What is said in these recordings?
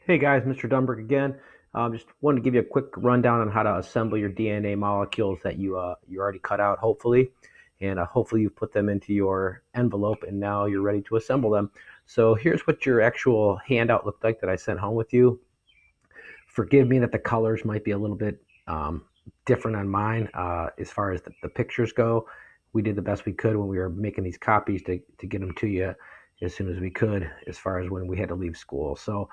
Hey guys, Mr. Dunberg again. Just wanted to give you a quick rundown on how to assemble your DNA molecules that you already cut out, hopefully, and hopefully you put them into your envelope and now you're ready to assemble them. So here's what your actual handout looked like that I sent home with you. Forgive me that the colors might be a little bit different on mine as far as the pictures go. We did the best we could when we were making these copies to get them to you as soon as we could, as far as when we had to leave school. So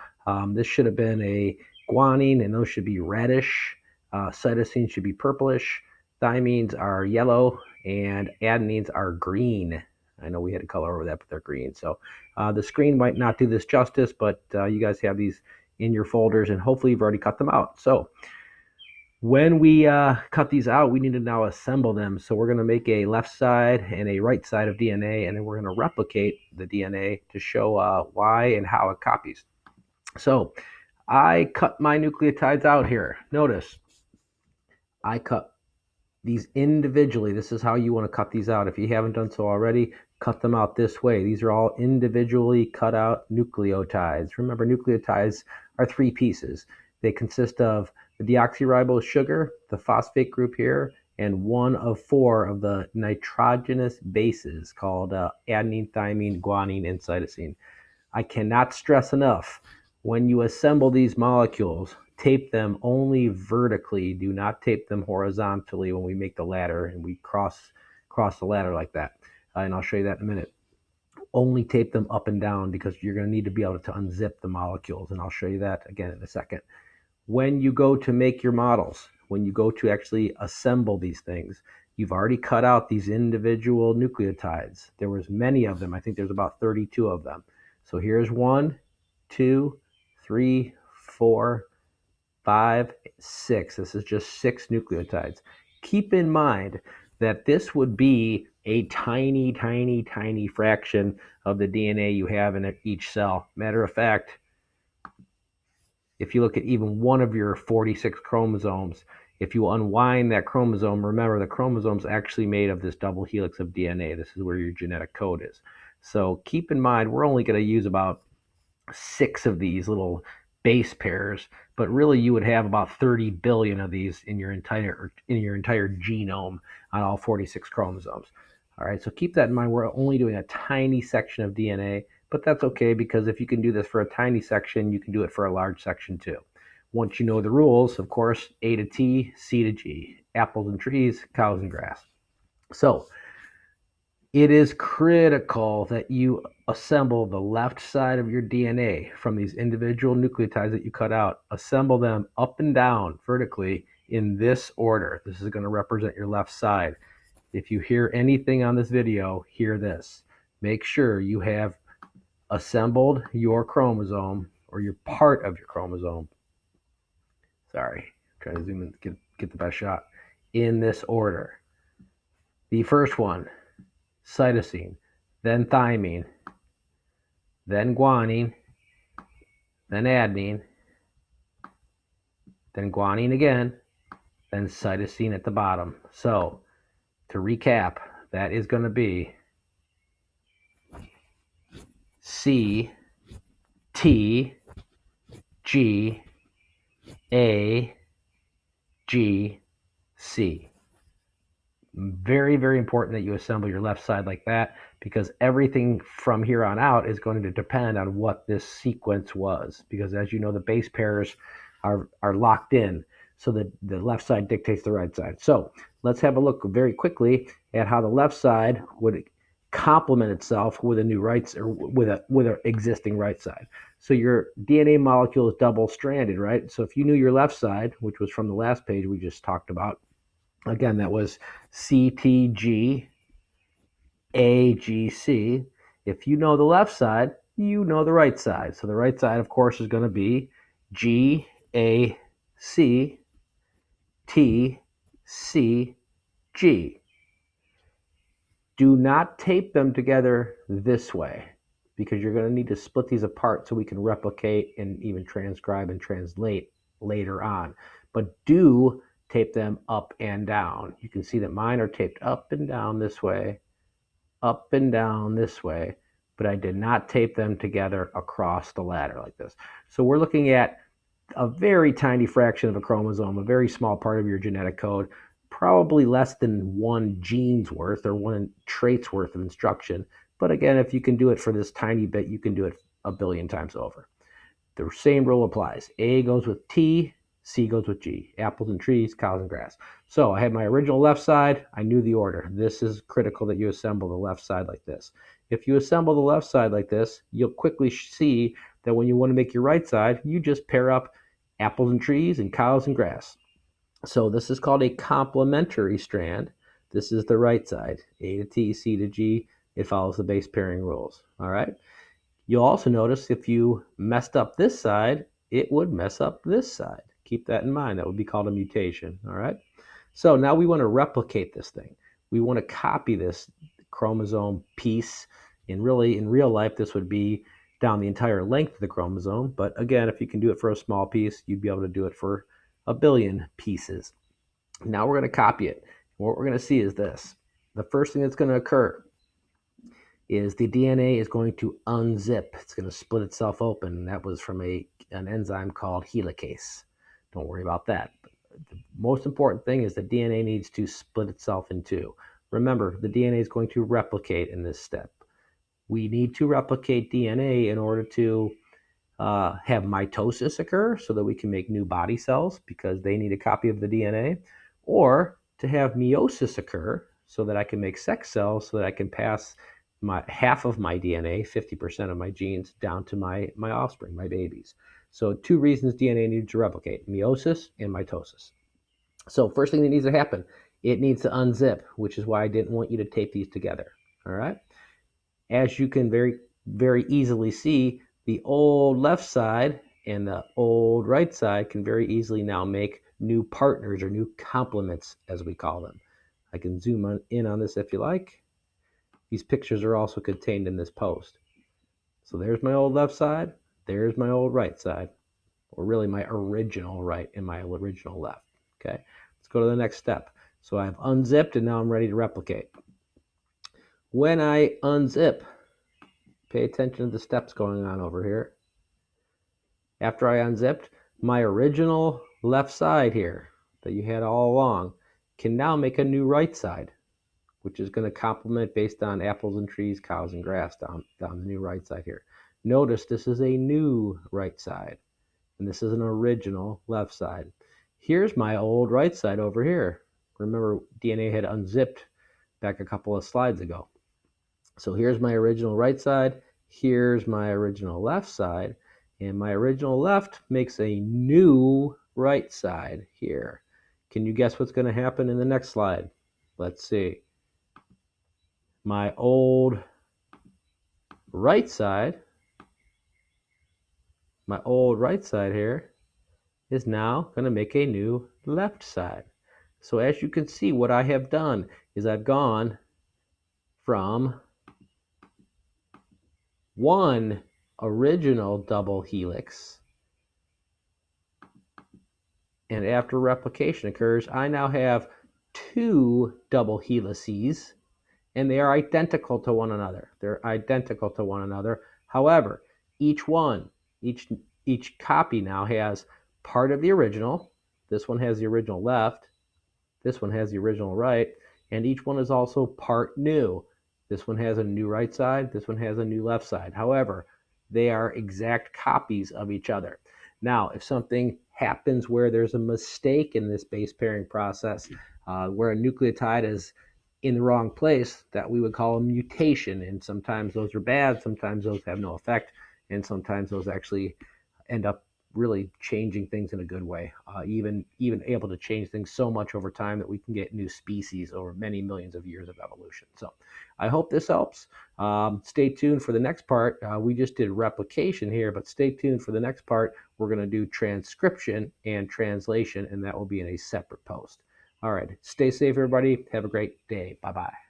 this should have been a guanine, and those should be reddish. Cytosine should be purplish. Thymines are yellow, and adenines are green. I know we had to color over that, but they're green. So the screen might not do this justice, but you guys have these in your folders, and hopefully you've already cut them out. So when we cut these out, we need to now assemble them. So we're going to make a left side and a right side of DNA, and then we're going to replicate the DNA to show why and how it copies. So I cut my nucleotides out here. Notice I cut these individually. This is how you want to cut these out. If you haven't done so already, cut them out this way. These are all individually cut out nucleotides. Remember, nucleotides are three pieces. They consist of the deoxyribose sugar, the phosphate group here, and one of four of the nitrogenous bases called adenine, thymine, guanine, and cytosine. I cannot stress enough, when you assemble these molecules, tape them only vertically. Do not tape them horizontally when we make the ladder and we cross the ladder like that. And I'll show you that in a minute. Only tape them up and down because you're going to need to be able to unzip the molecules, and I'll show you that again in a second. When you go to make your models, when you go to actually assemble these things, you've already cut out these individual nucleotides. There was many of them. I think there's about 32 of them. So here's 1, 2, 3, 4, 5, 6. This is just 6 nucleotides. Keep in mind that this would be a tiny, tiny, tiny fraction of the DNA you have in each cell. Matter of fact, if you look at even one of your 46 chromosomes, if you unwind that chromosome, remember the chromosome is actually made of this double helix of DNA. This is where your genetic code is. So keep in mind, we're only going to use about 6 of these little base pairs, but really you would have about 30 billion of these in your entire genome on all 46 chromosomes. All right, so keep that in mind. We're only doing a tiny section of DNA, but that's okay, because if you can do this for a tiny section, you can do it for a large section too. Once you know the rules, of course, A to T, C to G, apples and trees, cows and grass. So it is critical that you assemble the left side of your DNA from these individual nucleotides that you cut out. Assemble them up and down vertically in this order. This is going to represent your left side. If you hear anything on this video, hear this. Make sure you have assembled your chromosome, or your part of your chromosome. Sorry, I'm trying to zoom in, get the best shot. In this order. The first one, cytosine, then thymine, then guanine, then adenine, then guanine again, then cytosine at the bottom. So to recap, that is going to be C, T, G, A, G, C. Very, very important that you assemble your left side like that, because everything from here on out is going to depend on what this sequence was, because as you know, the base pairs are locked in, so that the left side dictates the right side. So let's have a look very quickly at how the left side would complement itself with a new right, or with an existing right side. So your DNA molecule is double stranded, right? So if you knew your left side, which was from the last page we just talked about, again, that was CTG AGC. If you know the left side, you know the right side. So the right side, of course, is going to be GAC TCG. Do not tape them together this way, because you're going to need to split these apart so we can replicate and even transcribe and translate later on. But do tape them up and down. You can see that mine are taped up and down this way, up and down this way, but I did not tape them together across the ladder like this. So we're looking at a very tiny fraction of a chromosome, a very small part of your genetic code, probably less than one gene's worth or one trait's worth of instruction. But again, if you can do it for this tiny bit, you can do it a billion times over. The same rule applies. A goes with T, C goes with G. Apples and trees, cows and grass. So I had my original left side. I knew the order. This is critical that you assemble the left side like this. If you assemble the left side like this, you'll quickly see that when you want to make your right side, you just pair up apples and trees and cows and grass. So this is called a complementary strand. This is the right side. A to T, C to G. It follows the base pairing rules. All right. You'll also notice if you messed up this side, it would mess up this side. Keep that in mind. That would be called a mutation. All right. So now we want to replicate this thing. We want to copy this chromosome piece. And really, in real life, this would be down the entire length of the chromosome. But again, if you can do it for a small piece, you'd be able to do it for a billion pieces. Now we're going to copy it. What we're going to see is this. The first thing that's going to occur is the DNA is going to unzip. It's going to split itself open. That was from an enzyme called helicase. Don't worry about that. The most important thing is the DNA needs to split itself in two. Remember, the DNA is going to replicate in this step. We need to replicate DNA in order to have mitosis occur so that we can make new body cells because they need a copy of the DNA, or to have meiosis occur so that I can make sex cells so that I can pass half of my DNA, 50% of my genes, down to my offspring, my babies. So two reasons DNA needs to replicate: meiosis and mitosis. So first thing that needs to happen, it needs to unzip, which is why I didn't want you to tape these together. All right. As you can very easily see, the old left side and the old right side can very easily now make new partners or new complements, as we call them. I can zoom in on this if you like. These pictures are also contained in this post. So there's my old left side, there's my old right side, or really my original right and my original left. Okay, let's go to the next step. So I've unzipped and now I'm ready to replicate. When I unzip, pay attention to the steps going on over here. After I unzipped, my original left side here that you had all along can now make a new right side, which is going to complement based on apples and trees, cows and grass down the new right side here. Notice this is a new right side, and this is an original left side. Here's my old right side over here. Remember, DNA had unzipped back a couple of slides ago. So here's my original right side, here's my original left side, and my original left makes a new right side here. Can you guess what's going to happen in the next slide? Let's see. My old right side here is now going to make a new left side. So as you can see, what I have done is I've gone from one original double helix, and after replication occurs, I now have two double helices, and they are identical to one another. They're identical to one another. However, each copy now has part of the original. This one has the original left. This one has the original right. And each one is also part new. This one has a new right side. This one has a new left side. However, they are exact copies of each other. Now, if something happens where there's a mistake in this base pairing process, where a nucleotide is in the wrong place, that we would call a mutation. And sometimes those are bad, sometimes those have no effect, and sometimes those actually end up really changing things in a good way, even able to change things so much over time that we can get new species over many millions of years of evolution. So I hope this helps. Stay tuned for the next part. We just did replication here, but stay tuned for the next part. We're going to do transcription and translation, and that will be in a separate post. All right. Stay safe, everybody. Have a great day. Bye-bye.